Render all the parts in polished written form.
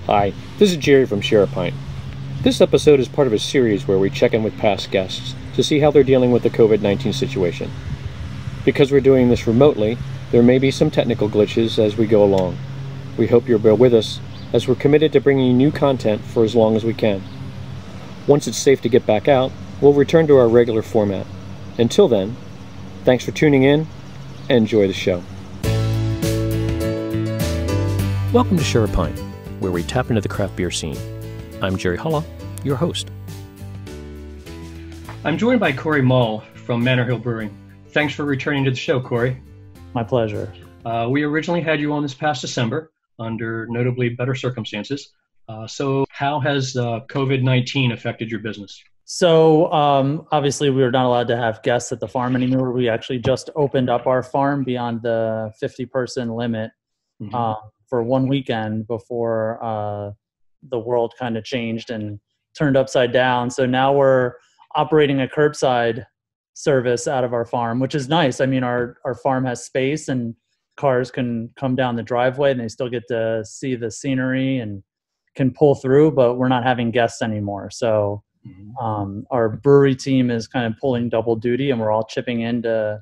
Hi, this is Jerry from Pint. This episode is part of a series where we check in with past guests to see how they're dealing with the COVID-19 situation. Because we're doing this remotely, there may be some technical glitches as we go along. We hope you'll bear with us, as we're committed to bringing you new content for as long as we can. Once it's safe to get back out, we'll return to our regular format. Until then, thanks for tuning in, and enjoy the show. Welcome to Share a Pint, where we tap into the craft beer scene. I'm Jerry Hulla, your host. I'm joined by Corey Mull from Manor Hill Brewing. Thanks for returning to the show, Corey. My pleasure. We originally had you on this past December under notably better circumstances. So how has COVID-19 affected your business? So obviously we were not allowed to have guests at the farm anymore. We actually just opened up our farm beyond the 50-person limit for one weekend before the world kind of changed and turned upside down. So now we're operating a curbside service out of our farm, which is nice. I mean, our farm has space and cars can come down the driveway and they still get to see the scenery and can pull through, but we're not having guests anymore. So our brewery team is kind of pulling double duty and we're all chipping in to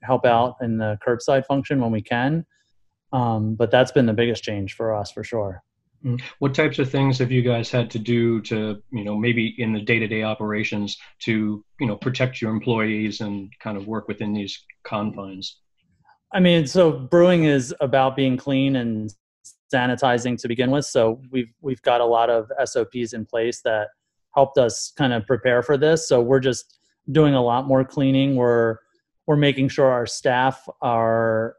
help out in the curbside function when we can. But that's been the biggest change for us, for sure. What types of things have you guys had to do to, maybe in the day-to-day operations to, protect your employees and kind of work within these confines? I mean, so brewing is about being clean and sanitizing to begin with. So we've got a lot of SOPs in place that helped us kind of prepare for this. So we're just doing a lot more cleaning. We're making sure our staff are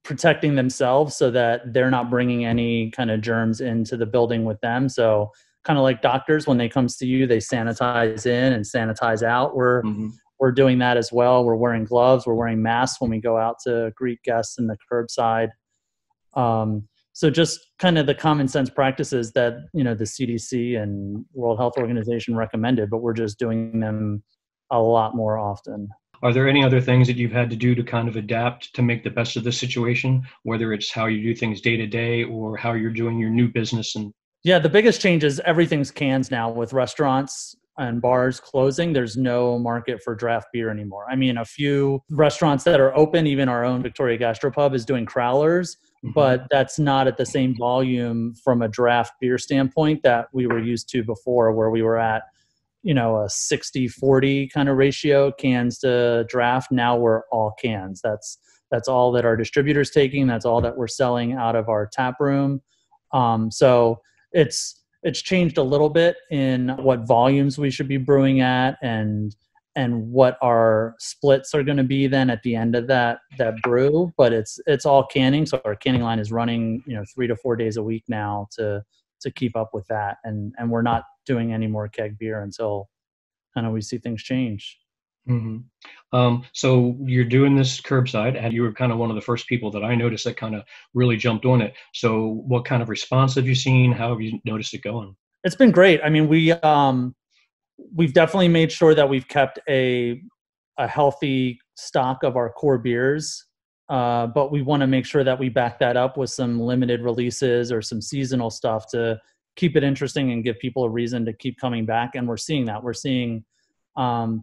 protecting themselves so that they're not bringing any kind of germs into the building with them. So kind of like doctors, when they come see you, they sanitize in and sanitize out. We're doing that as well. We're wearing gloves. We're wearing masks when we go out to greet guests in the curbside. So just kind of the common sense practices that, the CDC and World Health Organization recommended, but we're just doing them a lot more often. Are there any other things that you've had to do to kind of adapt to make the best of the situation, whether it's how you do things day to day or how you're doing your new business? Yeah, the biggest change is everything's cans now. With restaurants and bars closing, there's no market for draft beer anymore. I mean, a few restaurants that are open, even our own Victoria Gastropub is doing crowlers, but that's not at the same volume from a draft beer standpoint that we were used to before, where we were at a 60-40 kind of ratio, cans to draft. Now we're all cans. That's all that our distributor's taking. That's all that we're selling out of our tap room. So it's changed a little bit in what volumes we should be brewing at and what our splits are going to be then at the end of that brew. But it's all canning. So our canning line is running 3 to 4 days a week now to keep up with that. And we're not doing any more keg beer until kind of we see things change. So you're doing this curbside, and you were kind of one of the first people that I noticed that kind of really jumped on it. So what kind of response have you seen? How have you noticed it going? It's been great. I mean, we've definitely made sure that we've kept a healthy stock of our core beers. But we want to make sure that we back that up with some limited releases or some seasonal stuff to keep it interesting and give people a reason to keep coming back. And we're seeing that. We're seeing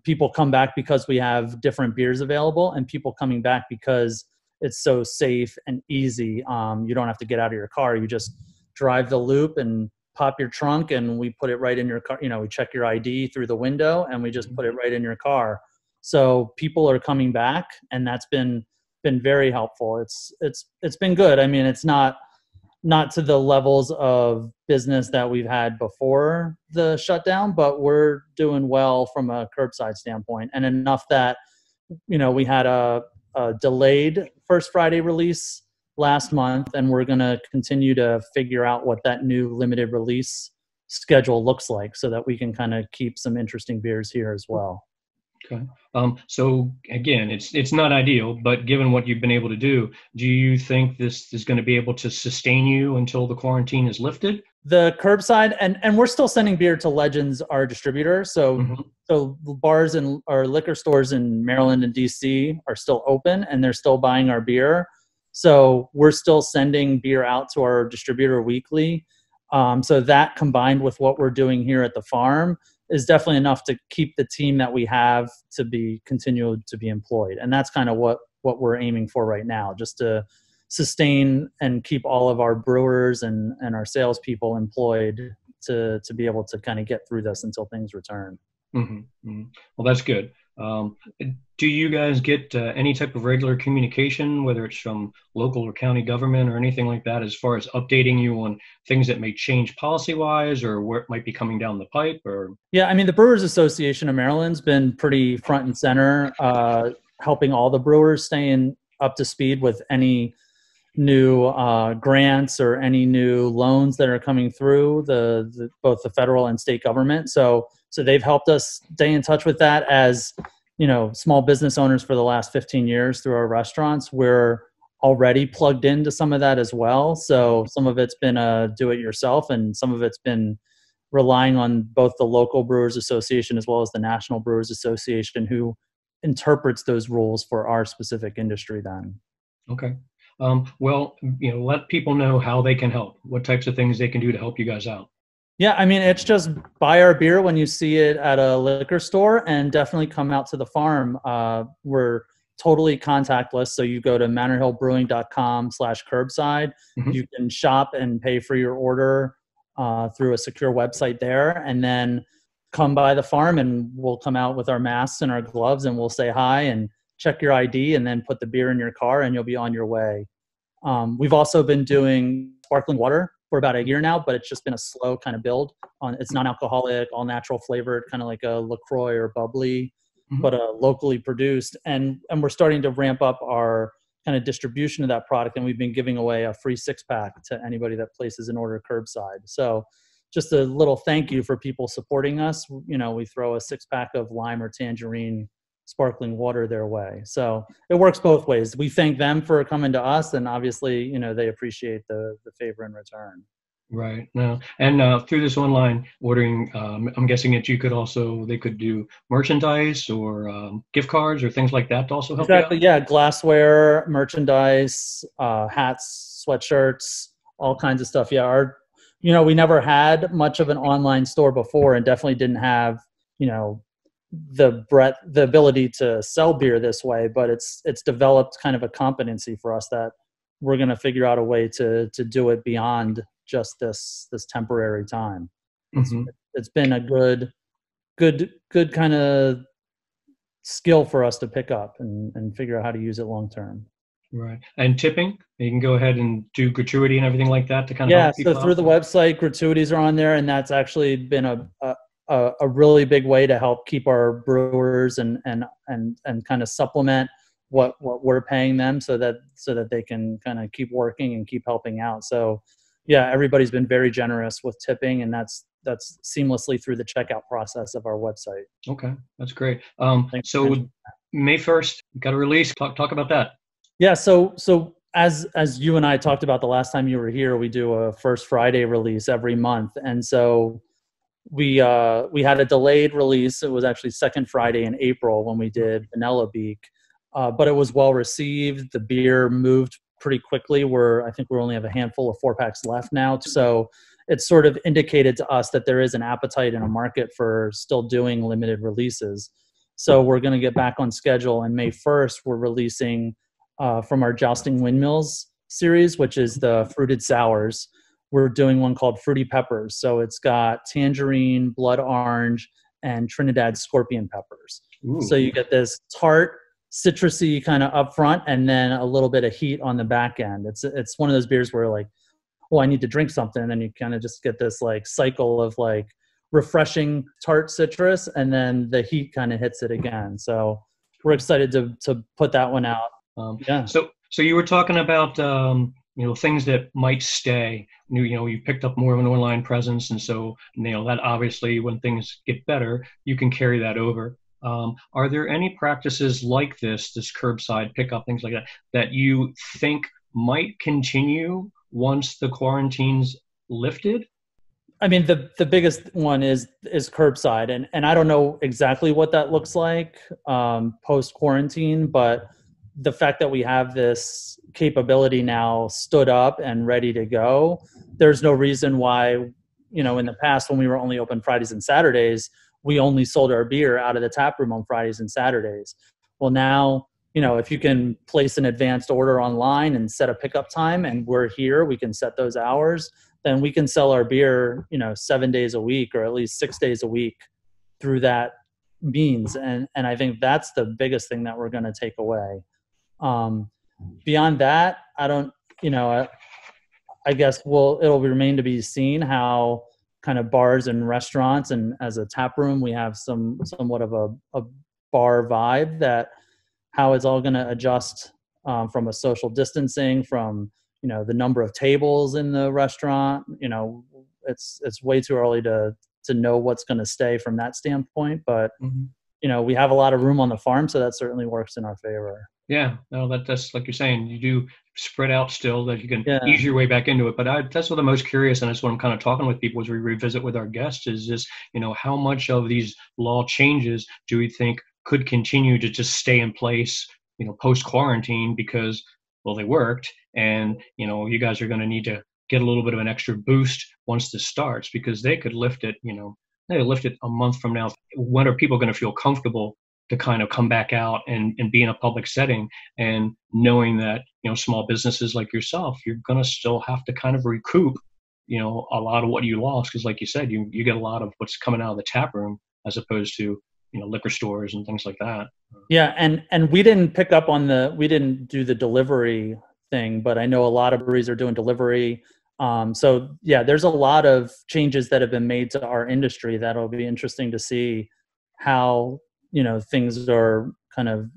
people come back because we have different beers available, and people coming back because it's so safe and easy. You don't have to get out of your car. You just drive the loop and pop your trunk, and we put it right in your car. We check your ID through the window and we just put it right in your car. So people are coming back, and that's been very helpful. It's been good. I mean, it's not to the levels of business that we've had before the shutdown, but we're doing well from a curbside standpoint, and enough that we had a delayed first Friday release last month, and we're going to continue to figure out what that new limited release schedule looks like so that we can kind of keep some interesting beers here as well. Okay. So again, it's not ideal, but given what you've been able to do you think this is going to be able to sustain you until the quarantine is lifted? The curbside, and we're still sending beer to Legends, our distributor. So bars and our liquor stores in Maryland and DC are still open, and they're still buying our beer. So we're still sending beer out to our distributor weekly. So that combined with what we're doing here at the farm is definitely enough to keep the team that we have to be continued to be employed. And that's kind of what we're aiming for right now, just to sustain and keep all of our brewers and our salespeople employed to be able to kind of get through this until things return. Mm-hmm. Mm-hmm. Well, that's good. Do you guys get any type of regular communication, whether it's from local or county government or anything like that, as far as updating you on things that may change policy-wise or what might be coming down the pipe? Or Yeah, I mean, the Brewers Association of Maryland's been pretty front and center, helping all the brewers staying up to speed with any new grants or any new loans that are coming through both the federal and state government. So they've helped us stay in touch with that. As small business owners for the last 15 years through our restaurants, we're already plugged into some of that as well. So some of it's been do it yourself, and some of it's been relying on both the local Brewers Association as well as the National Brewers Association, who interprets those rules for our specific industry then. Okay. Well, let people know how they can help, what types of things they can do to help you guys out. Yeah, I mean, it's just buy our beer when you see it at a liquor store, and definitely come out to the farm. We're totally contactless. So you go to manorhillbrewing.com/curbside. Mm-hmm. You can shop and pay for your order through a secure website there, and then come by the farm and we'll come out with our masks and our gloves and we'll say hi and check your ID and then put the beer in your car and you'll be on your way. We've also been doing sparkling water for about a year now, but it's just been a slow kind of build. It's non-alcoholic, all natural flavored, kind of like a LaCroix or bubbly, mm-hmm. but locally produced. And we're starting to ramp up our kind of distribution of that product. And we've been giving away a free 6-pack to anybody that places an order curbside. So just a little thank you for people supporting us. We throw a 6-pack of lime or tangerine sparkling water their way. So it works both ways. We thank them for coming to us, and obviously, they appreciate the favor in return. Right. No. And through this online ordering, I'm guessing that they could do merchandise or gift cards or things like that to also help Exactly. you out? Yeah. Glassware, merchandise, hats, sweatshirts, all kinds of stuff. Yeah. We never had much of an online store before, and definitely didn't have, the ability to sell beer this way, but it's developed kind of a competency for us that we're going to figure out a way to do it beyond just this temporary time. Mm-hmm. It's been a good kind of skill for us to pick up and figure out how to use it long term. Right. And tipping, you can go ahead and do gratuity and everything like that to kind of help people so through out. The website, gratuities are on there, and that's actually been a really big way to help keep our brewers and kind of supplement what we're paying them so that they can kind of keep working and keep helping out. So yeah, everybody's been very generous with tipping, and that's seamlessly through the checkout process of our website. Okay, that's great. So May 1st, got a release. Talk about that. Yeah, so as you and I talked about the last time you were here, we do a first Friday release every month, and so we had a delayed release. It was actually second Friday in April when we did Vanilla Beak, but it was well received. The beer moved pretty quickly. I think we only have a handful of 4-packs left now, so it's sort of indicated to us that there is an appetite in a market for still doing limited releases. So we're going to get back on schedule, and May 1st we're releasing from our Jousting Windmills series, which is the fruited sours. We're doing one called Fruity Peppers. So it's got tangerine, blood orange, and Trinidad scorpion peppers. Ooh. So you get this tart, citrusy kind of up front, and then a little bit of heat on the back end. It's one of those beers where like, oh, I need to drink something. And then you kind of just get this like cycle of like refreshing tart citrus, and then the heat kind of hits it again. So we're excited to put that one out. Yeah. So you were talking about, things that might stay. You picked up more of an online presence, and so that obviously when things get better, you can carry that over. Are there any practices like this curbside pickup, things like that you think might continue once the quarantine's lifted? I mean, the biggest one is curbside, and I don't know exactly what that looks like post quarantine, but the fact that we have this capability now stood up and ready to go. There's no reason why, in the past when we were only open Fridays and Saturdays, we only sold our beer out of the tap room on Fridays and Saturdays. Well, now, if you can place an advanced order online and set a pickup time and we're here, we can set those hours, then we can sell our beer, 7 days a week or at least 6 days a week through that means. And I think that's the biggest thing that we're going to take away. Beyond that, I don't, I guess it'll remain to be seen how kind of bars and restaurants, and as a tap room, we have somewhat of a bar vibe, that how it's all going to adjust from a social distancing, from, the number of tables in the restaurant. It's way too early to know what's going to stay from that standpoint, but we have a lot of room on the farm, so that certainly works in our favor. Yeah, no, that's like you're saying, you do spread out still, that you can ease your way back into it. But that's what I'm most curious, and that's what I'm kind of talking with people as we revisit with our guests, is just, how much of these law changes do we think could continue to just stay in place, post-quarantine, because, well, they worked, and, you guys are going to need to get a little bit of an extra boost once this starts, because they could lift it, they lift it a month from now. When are people going to feel comfortable to kind of come back out and be in a public setting, and knowing that, small businesses like yourself, you're going to still have to kind of recoup, a lot of what you lost. Because like you said, you get a lot of what's coming out of the tap room, as opposed to, liquor stores and things like that. Yeah. And we didn't we didn't do the delivery thing, but I know a lot of breweries are doing delivery. So yeah, there's a lot of changes that have been made to our industry that'll be interesting to see how, things are kind of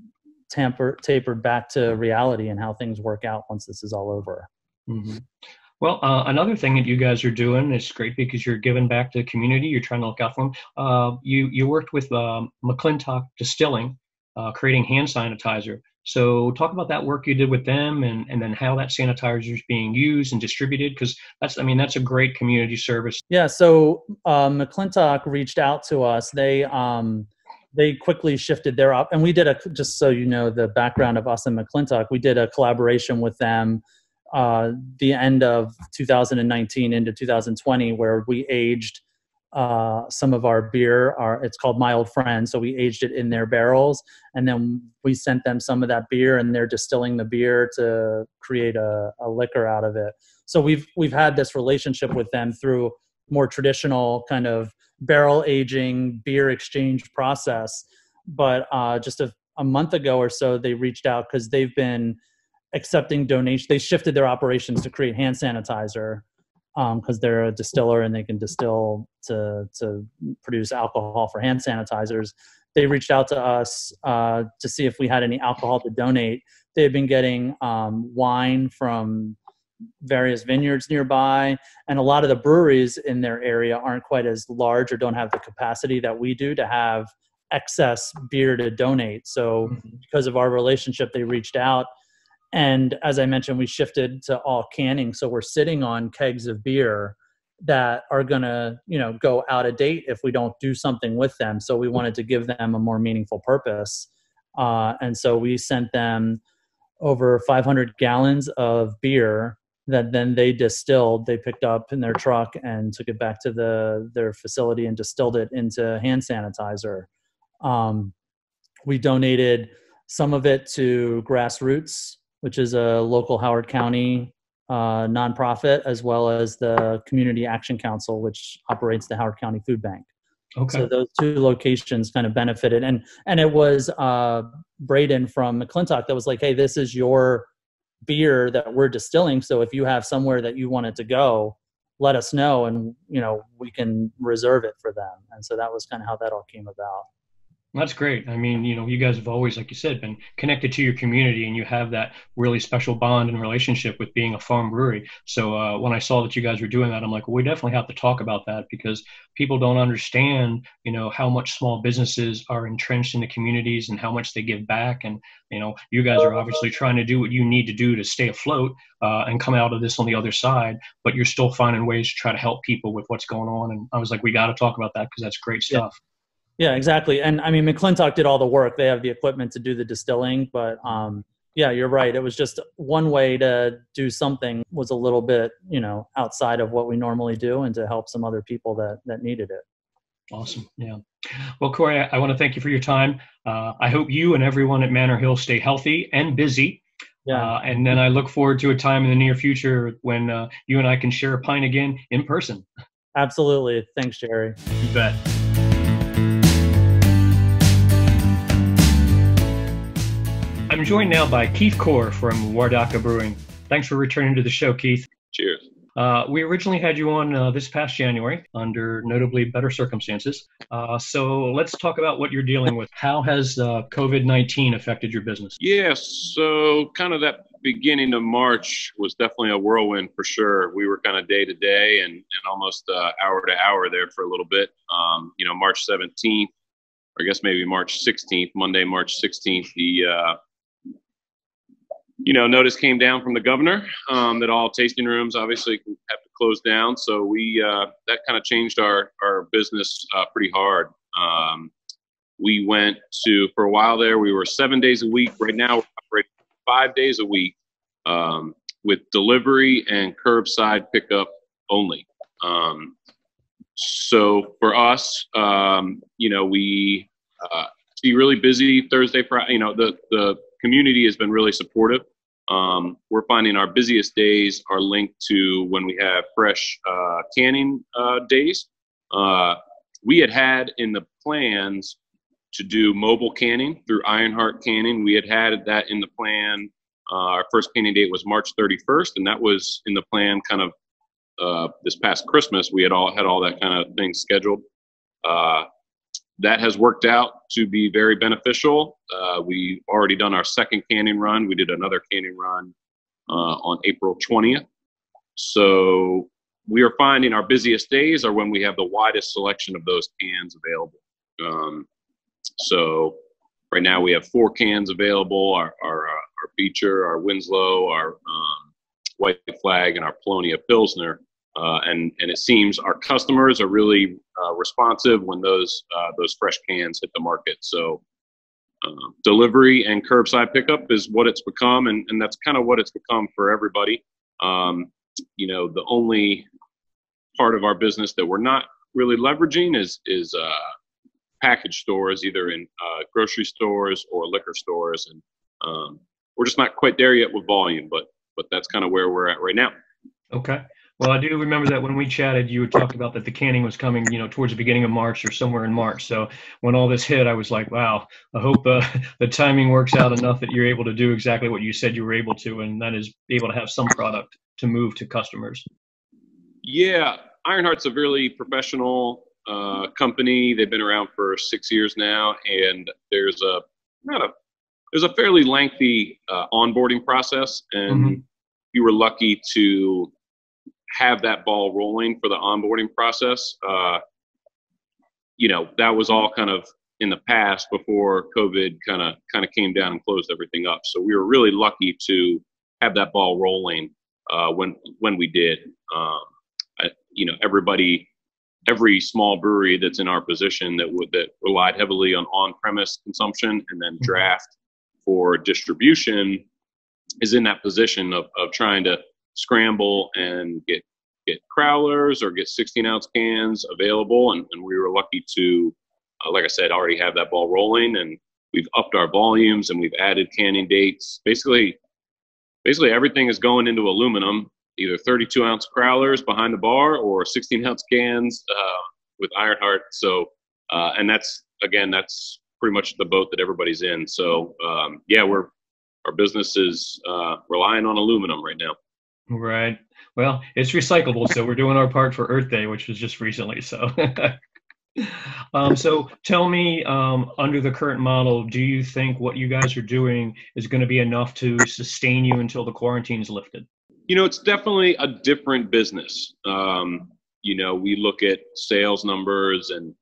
tapered back to reality, and how things work out once this is all over. Mm-hmm. Well, another thing that you guys are doing is great, because you're giving back to the community. You're trying to look out for them. You worked with McClintock Distilling, creating hand sanitizer. So talk about that work you did with them, and then how that sanitizer is being used and distributed, because that's a great community service. Yeah. So McClintock reached out to us. They quickly shifted their up, and we did just so you know the background of us and McClintock, we did a collaboration with them the end of 2019 into 2020, where we aged some of our beer. It's called My Old Friend. So we aged it in their barrels, and then we sent them some of that beer, and they're distilling the beer to create a liquor out of it. So we've had this relationship with them through more traditional kind of barrel aging beer exchange process. But just a month ago or so, they reached out because they've been accepting donations. They shifted their operations to create hand sanitizer because they're a distiller and they can distill to produce alcohol for hand sanitizers. They reached out to us to see if we had any alcohol to donate. They had been getting wine from various vineyards nearby, and a lot of the breweries in their area aren't quite as large or don't have the capacity that we do to have excess beer to donate. So because of our relationship, they reached out. And as I mentioned, we shifted to all canning. So we're sitting on kegs of beer that are going to, go out of date if we don't do something with them. So we wanted to give them a more meaningful purpose. And so we sent them over 500 gallons of beer that then they distilled. They picked up in their truck and took it back to their facility and distilled it into hand sanitizer. We donated some of it to Grassroots, which is a local Howard County nonprofit, as well as the Community Action Council, which operates the Howard County Food Bank. Okay. So those two locations kind of benefited. And it was Braden from McClintock that was like, hey, this is your beer that we're distilling. So if you have somewhere that you want it to go, let us know, and, we can reserve it for them. And so that was kind of how that all came about. That's great. I mean, you guys have always, like you said, been connected to your community, and you have that really special bond and relationship with being a farm brewery. So when I saw that you guys were doing that, I'm like, well, we definitely have to talk about that, because people don't understand, how much small businesses are entrenched in the communities and how much they give back. And, you guys are obviously trying to do what you need to do to stay afloat and come out of this on the other side, but you're still finding ways to try to help people with what's going on. And I was like, we got to talk about that, because that's great stuff. Yeah, exactly. And I mean, McClintock did all the work. They have the equipment to do the distilling, but Yeah, you're right. It was just one way to do something was a little bit, outside of what we normally do, and to help some other people that needed it. Awesome. Yeah. Well, Corey, I want to thank you for your time. I hope you and everyone at Manor Hill stay healthy and busy. Yeah. And then I look forward to a time in the near future when you and I can share a pint again in person. Absolutely. Thanks, Jerry. You bet. I'm joined now by Keith Kohr from Waredaca Brewing. Thanks for returning to the show, Keith. Cheers. We originally had you on this past January under notably better circumstances. So let's talk about what you're dealing with. How has COVID-19 affected your business? Yeah, so kind of that beginning of March was definitely a whirlwind for sure. We were kind of day to day and almost hour to hour there for a little bit. March 17th, or I guess maybe March 16th, Monday, March 16th, the notice came down from the governor that all tasting rooms obviously have to close down. So that kind of changed our business pretty hard. We went for a while there, we were 7 days a week. Right now we're operating 5 days a week with delivery and curbside pickup only. So for us, we see really busy Thursday, Friday. The community has been really supportive. We're finding our busiest days are linked to when we have fresh canning days. We had in the plans to do mobile canning through Ironheart Canning. We had that in the plan. Our first canning date was March 31st, and that was in the plan kind of this past Christmas. We had all that kind of thing scheduled. That has worked out to be very beneficial. We've already done our second canning run. We did another canning run on April 20th. So we are finding our busiest days are when we have the widest selection of those cans available. So right now we have 4 cans available, our Beecher, our Winslow, our White Flag, and our Polonia Pilsner. And it seems our customers are really responsive when those fresh cans hit the market. So delivery and curbside pickup is what it's become, and that's kind of what it's become for everybody. The only part of our business that we're not really leveraging is package stores, either in grocery stores or liquor stores, and we're just not quite there yet with volume, but that's kind of where we're at right now. Okay. Well, I do remember that when we chatted, you had talked about that the canning was coming, towards the beginning of March or somewhere in March. So when all this hit, I was like, wow, I hope the timing works out enough that you're able to do exactly what you said you were able to, and that is be able to have some product to move to customers. Yeah, Ironheart's a really professional company. They've been around for 6 years now, and there's a fairly lengthy onboarding process, and you were lucky to have that ball rolling for the onboarding process. That was all kind of in the past before COVID kind of came down and closed everything up. So we were really lucky to have that ball rolling when we did. Every small brewery that's in our position that relied heavily on-premise consumption and then draft for distribution is in that position of trying to scramble and get crowlers or get 16-ounce cans available, and we were lucky to, like I said, already have that ball rolling, and we've upped our volumes and we've added canning dates. Basically everything is going into aluminum, either 32-ounce crowlers behind the bar or 16-ounce cans with Ironheart. So, and that's pretty much the boat that everybody's in. So, our business is relying on aluminum right now. Right. Well, it's recyclable, so we're doing our part for Earth Day, which was just recently. So, so tell me, under the current model, do you think what you guys are doing is going to be enough to sustain you until the quarantine is lifted? It's definitely a different business. We look at sales numbers and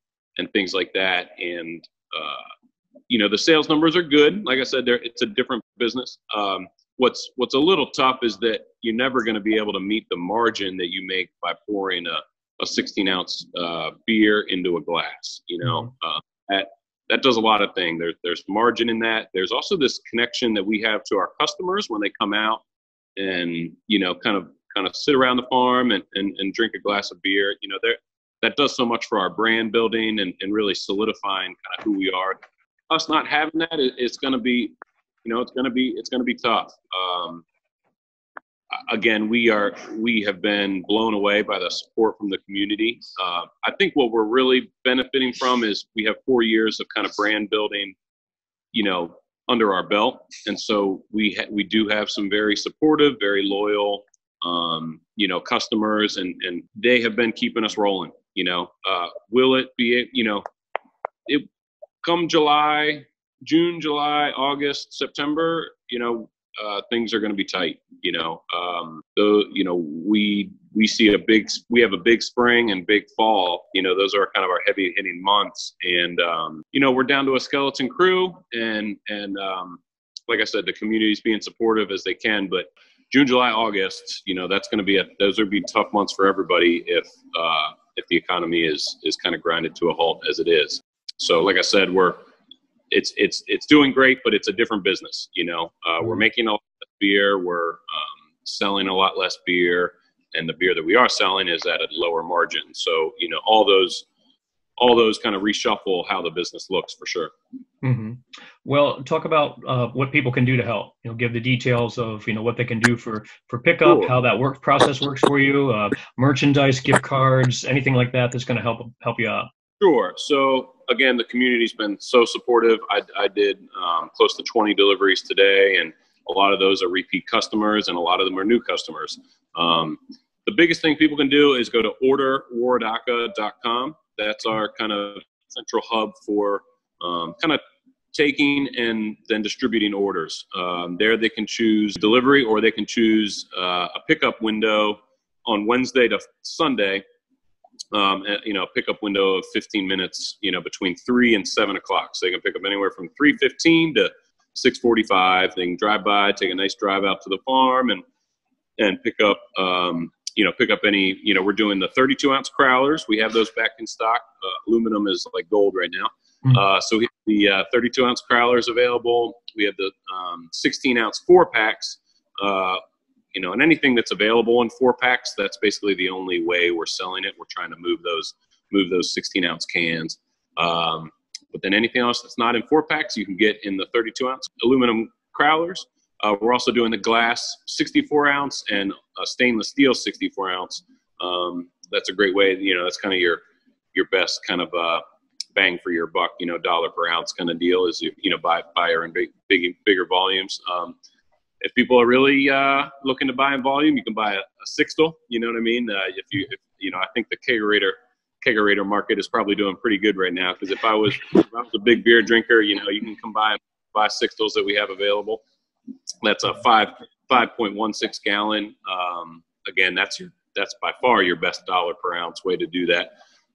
things like that, and the sales numbers are good. Like I said, it's a different business. What's a little tough is that you're never going to be able to meet the margin that you make by pouring a 16-ounce beer into a glass. that does a lot of things. There's margin in that. There's also this connection that we have to our customers when they come out and, you know, kind of sit around the farm and drink a glass of beer. You know, that does so much for our brand building and really solidifying kind of who we are. Us not having that, it's going to be, you know, it's going to be tough. Again, we have been blown away by the support from the community. I think what we're really benefiting from is we have 4 years of kind of brand building, you know, under our belt. And so we do have some very supportive, very loyal, you know, customers, and they have been keeping us rolling, you know. Will it be, you know, it come June, July, August, September, you know, things are going to be tight, you know. You know, we have a big spring and big fall, you know, those are kind of our heavy hitting months. And, you know, we're down to a skeleton crew, and like I said, the community's being supportive as they can, but June, July, August, you know, those would be tough months for everybody if the economy is kind of grinded to a halt as it is. So like I said, it's doing great, but it's a different business. You know, we're making a lot less beer. We're selling a lot less beer, and the beer that we are selling is at a lower margin. So, you know, all those kind of reshuffle how the business looks for sure. Mm-hmm. Well, talk about what people can do to help. You know, give the details of, you know, what they can do for pickup, Sure. how that process works for you, merchandise, gift cards, anything like that that's going to help you out. Sure. So again, the community's been so supportive. I did close to 20 deliveries today, and a lot of those are repeat customers, and a lot of them are new customers. The biggest thing people can do is go to orderwaredaca.com. That's our kind of central hub for kind of taking and then distributing orders. There they can choose delivery, or they can choose a pickup window on Wednesday to Sunday. You know, a pickup window of 15 minutes, you know, between 3 and 7 o'clock. So they can pick up anywhere from 3:15 to 6:45. They can drive by, take a nice drive out to the farm, and pick up, you know, any, you know, we're doing the 32-ounce crowlers. We have those back in stock. Aluminum is like gold right now. So we have the 32-ounce crowlers available. We have the 16-ounce 4-packs. You know, and anything that's available in 4-packs, that's basically the only way we're selling it. We're trying to move those 16-ounce cans. But then anything else that's not in 4-packs, you can get in the 32-ounce aluminum crowlers. We're also doing the glass 64-ounce and a stainless steel 64-ounce. That's a great way. You know, that's kind of your best kind of bang for your buck. You know, dollar per ounce kind of deal is you know buy her in bigger volumes. If people are really looking to buy in volume, you can buy a sixtel. You know what I mean? If you know, I think the kegerator market is probably doing pretty good right now. Because if I was a big beer drinker, you know, you can come buy sixtels that we have available. That's a 5.16 gallon. Again, that's by far your best dollar per ounce way to do that.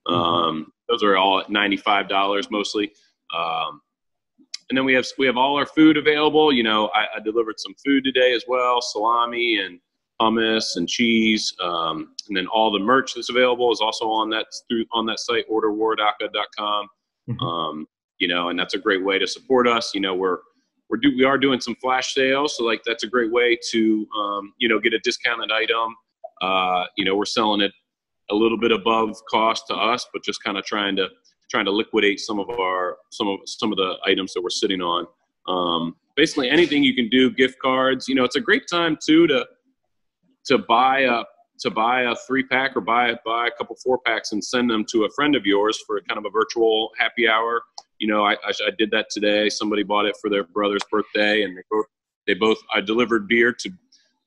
Those are all at $95 mostly. And then we have all our food available. You know, I delivered some food today as well, salami and hummus and cheese. And then all the merch that's available is also on that site, orderwaredaca.com. You know, and that's a great way to support us. You know, we are doing some flash sales, so like that's a great way to you know, get a discounted item. You know, we're selling it a little bit above cost to us, but just kind of trying to liquidate some of the items that we're sitting on. Basically anything you can do, gift cards. You know, it's a great time too to buy a 3-pack or buy a couple 4-packs and send them to a friend of yours for kind of a virtual happy hour. You know, I did that today. Somebody bought it for their brother's birthday, and I delivered beer to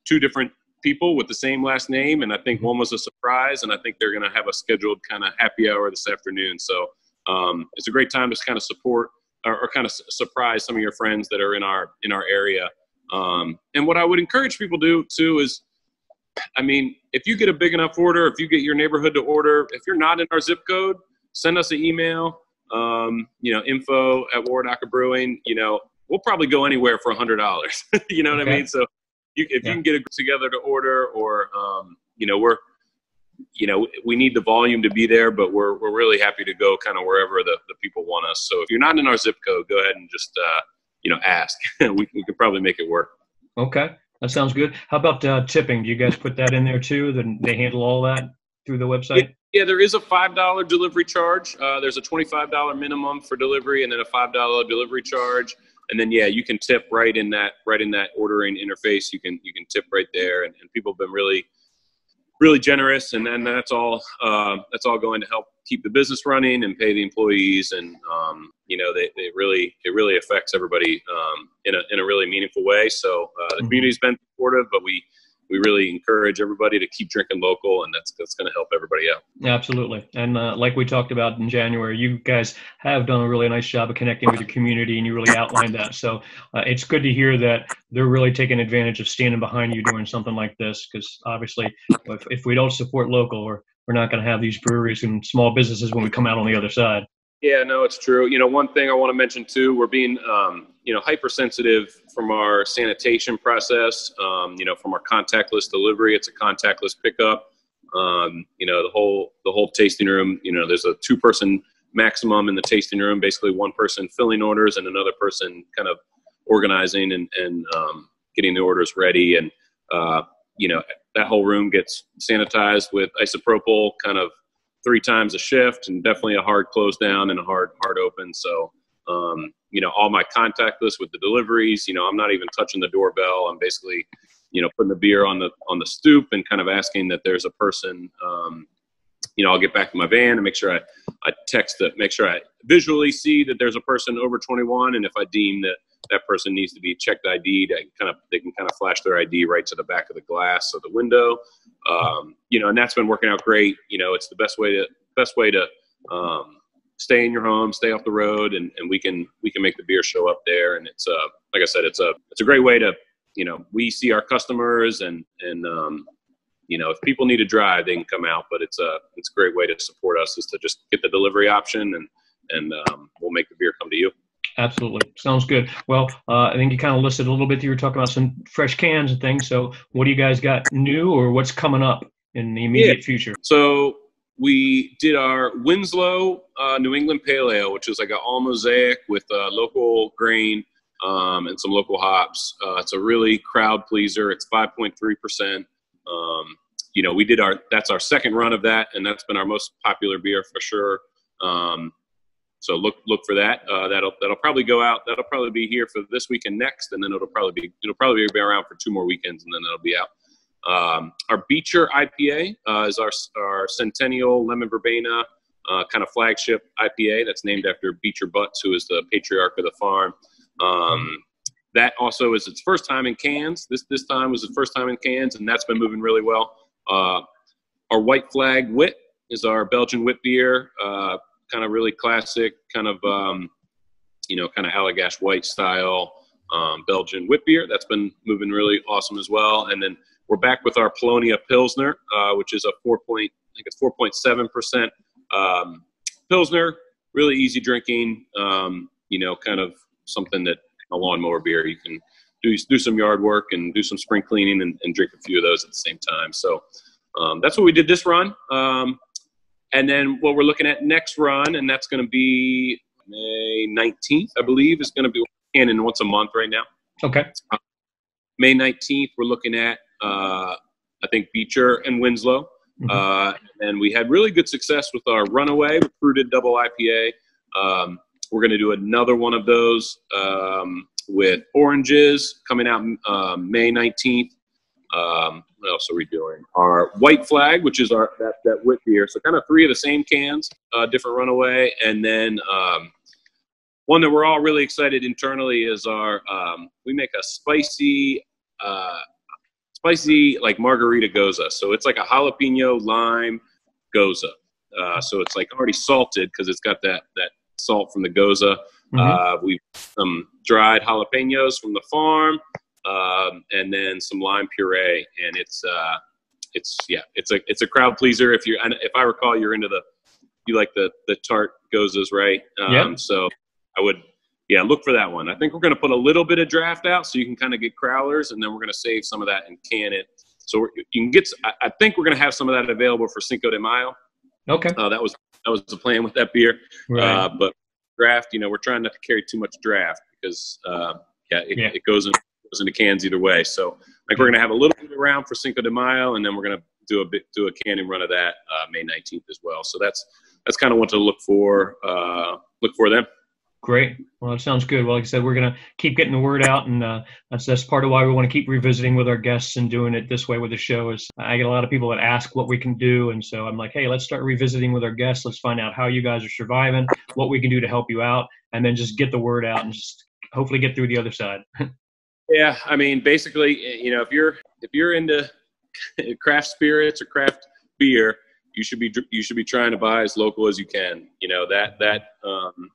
2 different people with the same last name, and I think one was a surprise, and I think they're going to have a scheduled kind of happy hour this afternoon. So it's a great time to kind of support or kind of surprise some of your friends that are in our area. And what I would encourage people to do too is, I mean, if you get a big enough order, if you get your neighborhood to order, if you're not in our zip code, send us an email. You know, info@Waredaca Brewing. You know, we'll probably go anywhere for $100. You know what I mean? So if you can get it together to order, or you know, we need the volume to be there, but we're really happy to go kind of wherever the people want us. So if you're not in our zip code, go ahead and just, ask. we could probably make it work. Okay. That sounds good. How about tipping? Do you guys put that in there too? Then they handle all that through the website? Yeah, there is a $5 delivery charge. There's a $25 minimum for delivery, and then a $5 delivery charge. And then, you can tip right in that ordering interface. You can tip right there, and people have been really, really generous. And then that's all going to help keep the business running and pay the employees. And it really affects everybody in a really meaningful way. So the community's been supportive, but we really encourage everybody to keep drinking local, and that's going to help everybody out. Absolutely. And like we talked about in January, you guys have done a really nice job of connecting with your community, and you really outlined that. So it's good to hear that they're really taking advantage of standing behind you doing something like this, because obviously if we don't support local, we're not going to have these breweries and small businesses when we come out on the other side. Yeah, no, it's true. One thing I want to mention too, we're being, hypersensitive from our sanitation process, from our contactless delivery. It's a contactless pickup. The whole tasting room, there's a 2-person maximum in the tasting room, basically one person filling orders and another person kind of organizing and getting the orders ready. And, that whole room gets sanitized with isopropyl kind of 3 times a shift, and definitely a hard close down and a hard open. So, all my contactless with the deliveries, I'm not even touching the doorbell. I'm basically, putting the beer on the stoop and kind of asking that there's a person, I'll get back to my van and make sure I text it, make sure I visually see that there's a person over 21. And if I deem that person needs to be checked ID'd, they can kind of flash their ID right to the back of the glass of the window. And that's been working out great. It's the best way to stay in your home, stay off the road, and we can make the beer show up there. And it's like I said, it's a great way to, we see our customers and if people need to drive, they can come out, but it's a great way to support us is to just get the delivery option and we'll make the beer come to you. Absolutely. Sounds good. Well, I think you kind of listed a little bit. You were talking about some fresh cans and things. So what do you guys got new, or what's coming up in the immediate future? So we did our Winslow New England Pale Ale, which is like an all mosaic with local grain and some local hops. It's a really crowd pleaser. It's 5.3%. That's our second run of that, and that's been our most popular beer for sure. So look for that. That'll probably go out. That'll probably be here for this week and next, and then it'll probably be around for 2 more weekends, and then it'll be out. Our Beecher Ipa is our Centennial Lemon Verbena kind of flagship IPA that's named after Beecher Butts, who is the patriarch of the farm. That also is its first time in cans. This time was the first time in cans, and that's been moving really well. Our White Flag Wit is our Belgian wit beer. Kind of really classic, kind of Allagash White style Belgian wit beer. That's been moving really awesome as well. And then we're back with our Polonia Pilsner, which is a 4.7% Pilsner. Really easy drinking. Kind of something that a lawnmower beer you can do some yard work and do some spring cleaning and drink a few of those at the same time. So that's what we did this run. And then what we're looking at next run, and that's going to be May 19th, I believe, is going to be canning once a month right now. Okay. May 19th, we're looking at, I think, Beecher and Winslow. And we had really good success with our Runaway Recruited Double IPA. We're going to do another one of those with oranges coming out May 19th. What else are we doing? Our White Flag, which is that wit beer. So kind of 3 of the same cans, different Runaway. And then one that we're all really excited internally is our, we make a spicy like margarita goza. So it's like a jalapeno lime goza. So it's like already salted because it's got that salt from the goza. We've some dried jalapenos from the farm. And then some lime puree, and it's a crowd pleaser. If I recall, you like the tart gozas, right? So I would, look for that one. I think we're going to put a little bit of draft out so you can kind of get crowlers, and then we're going to save some of that and can it So you can get. I think we're going to have some of that available for Cinco de Mayo. Okay. That was the plan with that beer. Right. But draft, we're trying not to carry too much draft because it goes into cans either way. So we're going to have a little bit around for Cinco de Mayo, and then we're going to do a canning run of that May 19th as well. So that's kind of what to look for then. Great. Well, that sounds good. Well, like I said, we're going to keep getting the word out, and that's part of why we want to keep revisiting with our guests and doing it this way with the show. Is I get a lot of people that ask what we can do, and so I'm like, hey, let's start revisiting with our guests. Let's find out how you guys are surviving, what we can do to help you out, and then just get the word out and just hopefully get through the other side. Yeah, I mean, basically, if you're into craft spirits or craft beer, you should be trying to buy as local as you can. That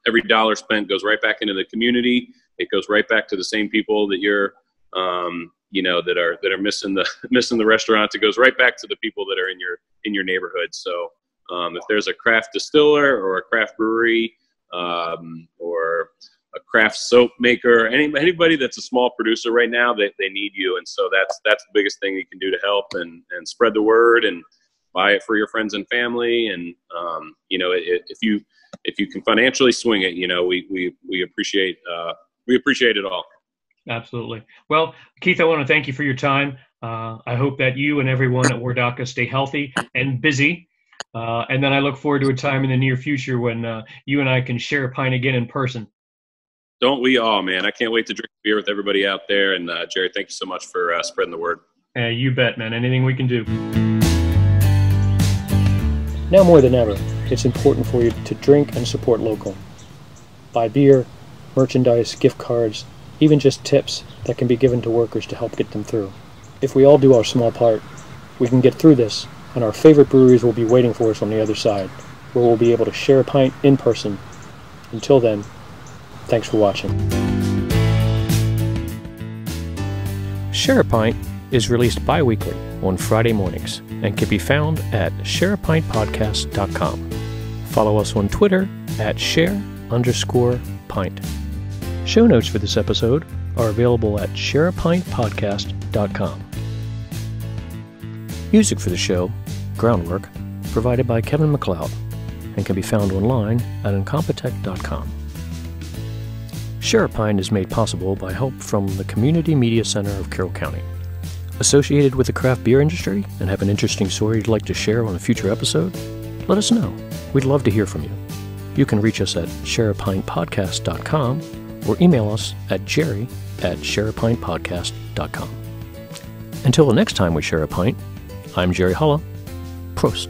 every dollar spent goes right back into the community. It goes right back to the same people that you're that are missing the restaurants. It goes right back to the people that are in your neighborhood. So if there's a craft distiller or a craft brewery or a craft soap maker, anybody that's a small producer right now, they need you. And so that's the biggest thing you can do to help and spread the word and buy it for your friends and family. And, if you can financially swing it, we appreciate it all. Absolutely. Well, Keith, I want to thank you for your time. I hope that you and everyone at Waredaca stay healthy and busy. And then I look forward to a time in the near future when you and I can share a pint again in person. Don't we all, man? I can't wait to drink beer with everybody out there. And Jerry, thank you so much for spreading the word. You bet, man. Anything we can do. Now more than ever, it's important for you to drink and support local. Buy beer, merchandise, gift cards, even just tips that can be given to workers to help get them through. If we all do our small part, we can get through this, and our favorite breweries will be waiting for us on the other side, where we'll be able to share a pint in person. Until then, thanks for watching. Share a Pint is released bi-weekly on Friday mornings and can be found at shareapintpodcast.com. Follow us on Twitter at share_pint. Show notes for this episode are available at shareapintpodcast.com. Music for the show, Groundwork, provided by Kevin MacLeod and can be found online at incompetech.com. Share a Pint is made possible by help from the Community Media Center of Carroll County. Associated with the craft beer industry and have an interesting story you'd like to share on a future episode? Let us know. We'd love to hear from you. You can reach us at shareapintpodcast.com or email us at jerry@shareapintpodcast.com. Until the next time we share a pint, I'm Jerry Hulla. Prost.